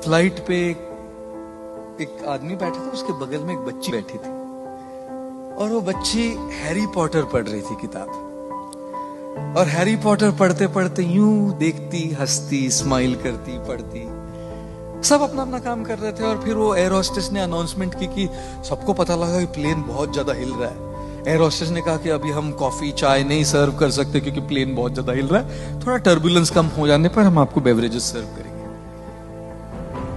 Flight पे एक आदमी बैठा था, उसके बगल में एक बच्ची बैठी थी और वो बच्ची हैरी पॉटर पढ़ रही थी किताब। और हैरी पॉटर पढ़ते पढ़ते यूं देखती, हंसती, स्माइल करती, पढ़ती, सब अपना अपना काम कर रहे थे। और फिर वो एयर होस्टेस ने अनाउंसमेंट की कि सबको पता लगा कि प्लेन बहुत ज्यादा हिल रहा है। एयर होस्टेस ने कहा कि अभी हम कॉफी चाय नहीं सर्व कर सकते क्योंकि प्लेन बहुत ज्यादा हिल रहा है, थोड़ा टर्बुलेंस कम हो जाने पर हम आपको बेवरेजेस सर्व करेंगे।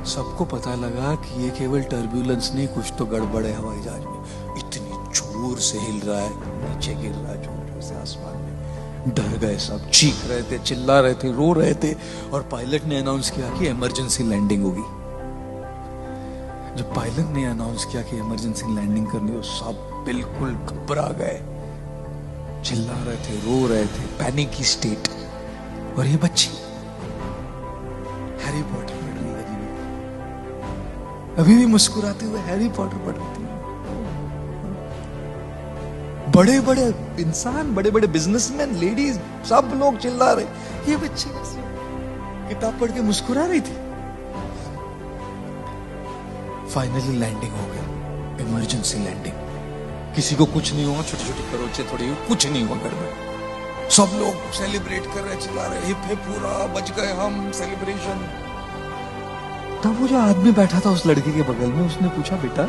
सबको पता लगा कि ये केवल टर्बुलेंस नहीं, कुछ तो गड़बड़ है हवाई जहाज में। इतनी जोर से हिल रहा है, नीचे गिर रहा है जोर से आसमान में। डर गए सब, चीख रहे थे, चिल्ला रहे थे, रो रहे थे। और पायलट ने अनाउंस किया कि इमरजेंसी लैंडिंग होगी। जब पायलट ने अनाउंस किया कि इमरजेंसी लैंडिंग करनी हो, सब बिल्कुल घबरा गए, चिल्ला रहे थे, रो रहे थे, पैनिक की स्टेट। और ये बच्ची हैरी पॉटर पढ़ रही है, अभी भी मुस्कुराते हुए हैरी पॉटर पढ़ रही थी। बड़े बड़े इंसान, बड़े बड़े बिजनेसमैन, लेडीज, सब लोग चिल्ला रहे, ये बच्ची किताब पढ़ के मुस्कुरा रही थी। फाइनली लैंडिंग हो गई, इमरजेंसी लैंडिंग। किसी को कुछ नहीं हुआ, छोटी छोटी खरोंचे थोड़ी, कुछ नहीं हुआ गड़बड़। सब लोग सेलिब्रेट कर रहे, चिल्ला रहे, हिप हिप पूरा, बच गए हम, सेलिब्रेशन। तब वो जो आदमी बैठा था उस लड़की के बगल में, उसने पूछा, बेटा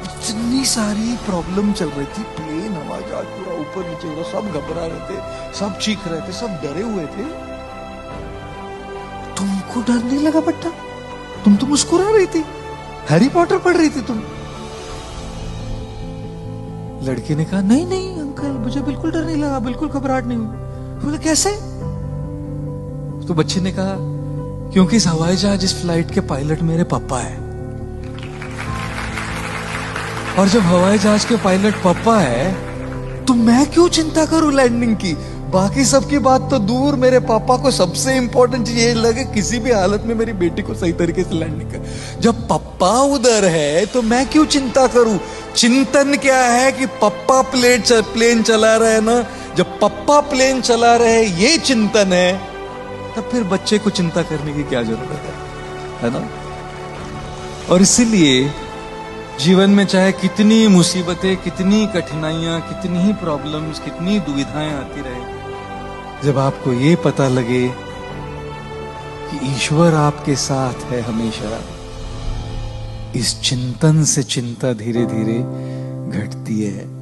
इतनी सारी प्रॉब्लम चल रही थी, प्लेन हवाई जहाज पूरा ऊपर नीचे हो रहा, सब घबरा रहे थे, सब चीख रहे थे, सब डरे हुए थे, तुमको डर नहीं लगा बेटा? तुम तो मुस्कुरा रही थी, हैरी पॉटर पढ़ रही थी तुम। लड़की ने कहा, नहीं नहीं अंकल, मुझे बिल्कुल डर नहीं लगा, बिल्कुल घबराहट नहीं हुई। बोले कैसे? तो बच्चे ने कहा, क्योंकि इस हवाई जहाज, इस फ्लाइट के पायलट मेरे पापा है। और जब हवाई जहाज के पायलट पापा है तो मैं क्यों चिंता करूं लैंडिंग की? बाकी सबकी बात तो दूर, मेरे पापा को सबसे इंपॉर्टेंट चीज ये लगे किसी भी हालत में मेरी बेटी को सही तरीके से लैंडिंग कर। जब पापा उधर है तो मैं क्यों चिंता करूं? चिंतन क्या है कि पापा प्लेन चला रहे हैं ना, जब पापा प्लेन चला रहे ये चिंतन है, तब फिर बच्चे को चिंता करने की क्या जरूरत है ना? और इसीलिए जीवन में चाहे कितनी मुसीबतें, कितनी कठिनाइयां, कितनी ही प्रॉब्लम्स, कितनी दुविधाएं आती रहे, जब आपको ये पता लगे कि ईश्वर आपके साथ है हमेशा, इस चिंतन से चिंता धीरे धीरे घटती है।